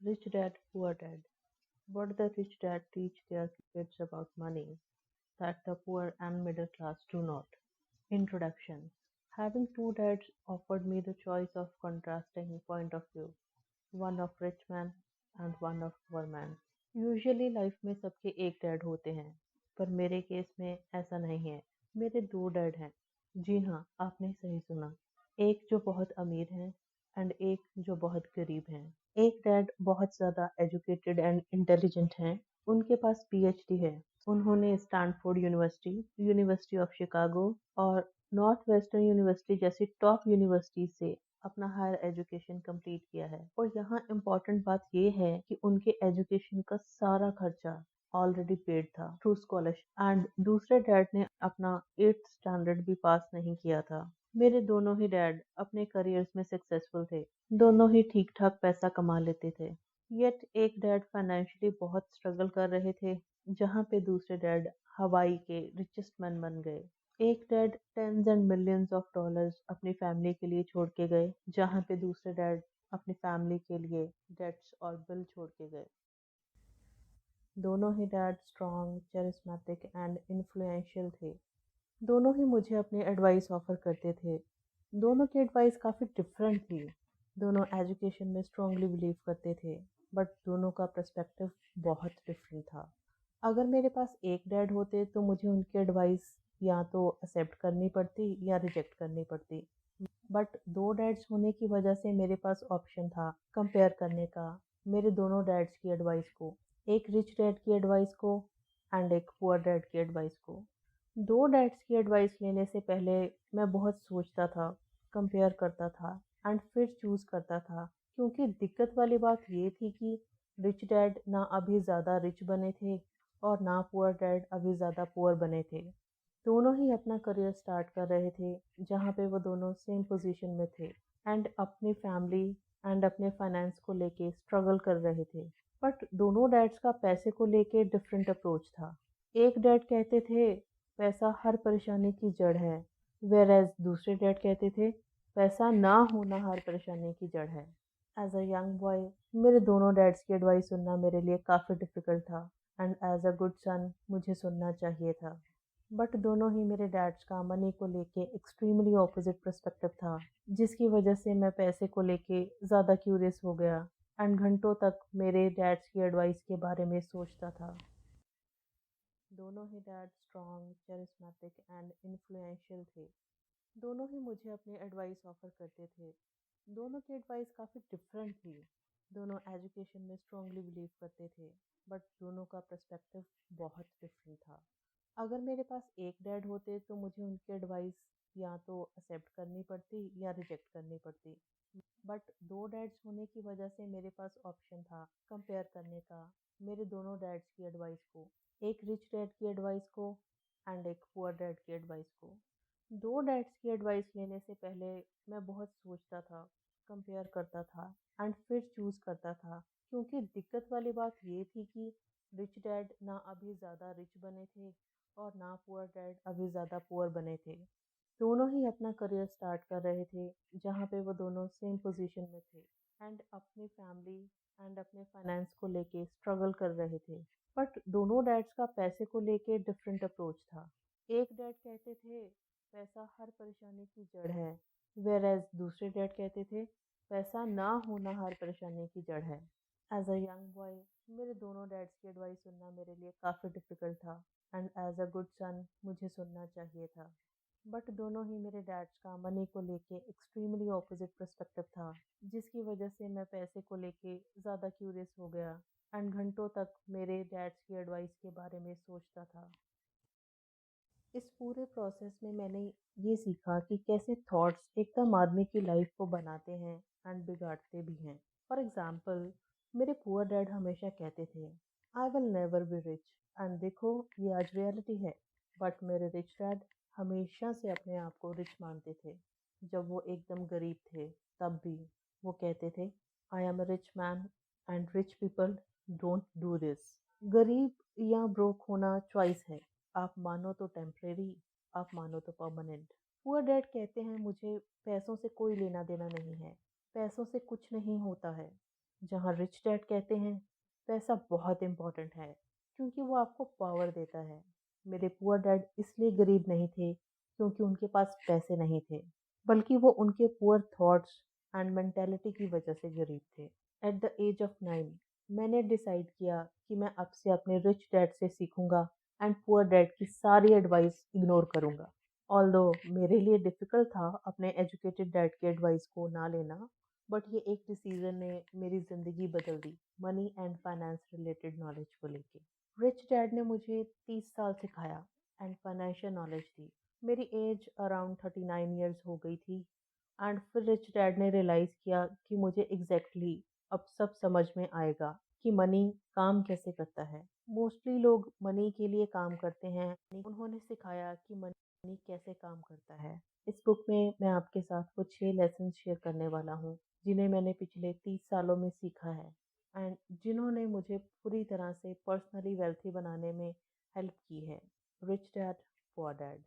Rich Dad, Poor Dad. What the rich dad teach their kids about money that the poor and middle class do not. Introduction. Having two dads offered me the choice of contrasting point of view, one of rich man and one of poor man. Usually life में सबके एक dad होते हैं, पर मेरे case में ऐसा नहीं है। मेरे दो डैड हैं। जी हाँ, आपने सही सुना। एक जो बहुत अमीर है एंड एक जो बहुत गरीब है। एक डैड बहुत ज़्यादा एजुकेटेड एंड इंटेलिजेंट हैं। उनके पास पीएचडी है। उन्होंने Stanford university, university of Chicago और नॉर्थ वेस्टर्न यूनिवर्सिटी जैसी टॉप यूनिवर्सिटी से अपना हायर एजुकेशन कंप्लीट किया है। और यहाँ इम्पोर्टेंट बात ये है कि उनके एजुकेशन का सारा खर्चा ऑलरेडी पेड था थ्रू स्कॉलरशिप। एंड दूसरे डैड ने अपना 8th स्टैंडर्ड भी पास नहीं किया था। मेरे दोनों ही डैड अपने करियर्स में सक्सेसफुल थे। दोनों ही ठीक ठाक पैसा कमा लेते थे। येट एक डैड फाइनेंशियली बहुत स्ट्रगल कर रहे थे, जहाँ पे दूसरे डैड हवाई के रिचेस्ट मैन बन गए। एक डैड टेंस एंड मिलियंस ऑफ डॉलर्स अपनी फैमिली के लिए छोड़ के गए, जहाँ पे दूसरे डैड अपनी फैमिली के लिए डेट्स और बिल छोड़ के गए। दोनों ही डैड स्ट्रॉन्ग, चरिस्मेटिक एंड इन्फ्लुएंशियल थे। दोनों ही मुझे अपनी एडवाइस ऑफर करते थे। दोनों की एडवाइस काफ़ी डिफरेंट थी। दोनों एजुकेशन में स्ट्रांगली बिलीव करते थे, बट दोनों का पर्सपेक्टिव बहुत डिफरेंट था। अगर मेरे पास एक डैड होते तो मुझे उनकी एडवाइस या तो एक्सेप्ट करनी पड़ती या रिजेक्ट करनी पड़ती। बट दो डैड्स होने की वजह से मेरे पास ऑप्शन था कंपेयर करने का मेरे दोनों डैड्स की एडवाइस को, एक रिच डैड की एडवाइस को एंड एक पुअर डैड की एडवाइस को। दो डैड्स की एडवाइस लेने से पहले मैं बहुत सोचता था, कंपेयर करता था एंड फिर चूज़ करता था, क्योंकि दिक्कत वाली बात ये थी कि रिच डैड ना अभी ज़्यादा रिच बने थे और ना पुअर डैड अभी ज़्यादा पुअर बने थे। दोनों ही अपना करियर स्टार्ट कर रहे थे, जहाँ पे वो दोनों सेम पोजीशन में थे एंड अपनी फैमिली एंड अपने फाइनेंस को लेके स्ट्रगल कर रहे थे। बट दोनों डैड्स का पैसे को लेके डिफरेंट अप्रोच था। एक डैड कहते थे पैसा हर परेशानी की जड़ है, वेयर एज दूसरे डैड कहते थे पैसा ना होना हर परेशानी की जड़ है। एज अ यंग बॉय मेरे दोनों डैड्स की एडवाइस सुनना मेरे लिए काफ़ी डिफ़िकल्ट था and as a good son मुझे सुनना चाहिए था। बट दोनों ही मेरे डैड्स का मनी को लेके एक्सट्रीमली ऑपोजिट पर्सपेक्टिव था, जिसकी वजह से मैं पैसे को लेके ज़्यादा क्यूरियस हो गया एंड घंटों तक मेरे डैड्स की एडवाइस के बारे में सोचता था। दोनों ही डैड स्ट्रॉन्ग, चरिस्मेटिक एंड इन्फ्लुएंशियल थे। दोनों ही मुझे अपनी एडवाइस ऑफर करते थे। दोनों की एडवाइस काफ़ी डिफरेंट थी। दोनों एजुकेशन में स्ट्रांगली बिलीव करते थे, बट दोनों का पर्सपेक्टिव बहुत डिफरेंट था। अगर मेरे पास एक डैड होते तो मुझे उनकी एडवाइस या तो एक्सेप्ट करनी पड़ती या रिजेक्ट करनी पड़ती। बट दो डैड्स होने की वजह से मेरे पास ऑप्शन था कंपेयर करने का मेरे दोनों डैड्स की एडवाइस को, एक रिच डैड की एडवाइस को एंड एक पुअर डैड की एडवाइस को। दो डैड्स की एडवाइस लेने से पहले मैं बहुत सोचता था, कंपेयर करता था एंड फिर चूज़ करता था, क्योंकि दिक्कत वाली बात ये थी कि रिच डैड ना अभी ज़्यादा रिच बने थे और ना पुअर डैड अभी ज़्यादा पुअर बने थे। दोनों ही अपना करियर स्टार्ट कर रहे थे, जहाँ पे वो दोनों सेम पोजीशन में थे एंड अपनी फैमिली एंड अपने फाइनेंस को लेके स्ट्रगल कर रहे थे। बट दोनों डैड्स का पैसे को लेके डिफरेंट अप्रोच था। एक डैड कहते थे पैसा हर परेशानी की जड़ है, वेयर एज दूसरे डैड कहते थे पैसा ना होना हर परेशानी की जड़ है। एज अ यंग बॉय मेरे दोनों डैड्स की एडवाइस सुनना मेरे लिए काफ़ी डिफ़िकल्ट था and as a good son मुझे सुनना चाहिए था। बट दोनों ही मेरे डैड्स का मनी को लेके एक्सट्रीमली ऑपोजिट पर्सपेक्टिव था, जिसकी वजह से मैं पैसे को लेके ज़्यादा क्यूरियस हो गया एंड घंटों तक मेरे डैड्स की एडवाइस के बारे में सोचता था। इस पूरे प्रोसेस में मैंने ये सीखा कि कैसे थॉट्स एकदम आदमी की लाइफ को बनाते हैं एंड बिगाड़ते भी हैं। फॉर एग्जाम्पल, मेरे पुअर डैड हमेशा कहते थे I will never be rich, and देखो ये आज रियलिटी है। बट मेरे रिच डैड हमेशा से अपने आप को रिच मानते थे। जब वो एकदम गरीब थे तब भी वो कहते थे I am a rich man and rich people don't do this. गरीब या ब्रोक होना चॉइस है, आप मानो तो टेम्परेरी, आप मानो तो परमानेंट। पुअर डैड कहते हैं मुझे पैसों से कोई लेना देना नहीं है, पैसों से कुछ नहीं होता है। जहाँ रिच डैड कहते हैं पैसा बहुत इम्पोर्टेंट है क्योंकि वो आपको पावर देता है। मेरे पुअर डैड इसलिए गरीब नहीं थे क्योंकि उनके पास पैसे नहीं थे, बल्कि वो उनके पुअर थॉट्स एंड मेंटेलिटी की वजह से गरीब थे। एट द एज ऑफ 9 मैंने डिसाइड किया कि मैं अब से अपने रिच डैड से सीखूंगा एंड पुअर डैड की सारी एडवाइस इग्नोर करूंगा। ऑल्दो मेरे लिए डिफ़िकल्ट था अपने एजुकेटेड डैड की एडवाइस को ना लेना, बट ये एक डिसीज़न ने मेरी ज़िंदगी बदल दी, money and finance related knowledge को लेके। रिच डैड ने मुझे 30 साल सिखाया एंड फाइनेंशियल नॉलेज दी। मेरी एज अराउंड 39 ईयर्स हो गई थी एंड फिर रिच डैड ने रियलाइज़ किया कि मुझे अब सब समझ में आएगा कि मनी काम कैसे करता है। मोस्टली लोग मनी के लिए काम करते हैं, उन्होंने सिखाया कि मनी कैसे काम करता है। इस बुक में मैं आपके साथ कुछ 6 लेसन शेयर करने वाला हूँ, जिन्हें मैंने पिछले 30 सालों में सीखा है एंड जिन्होंने मुझे पूरी तरह से पर्सनली वेल्थी बनाने में हेल्प की है। Rich dad poor dad.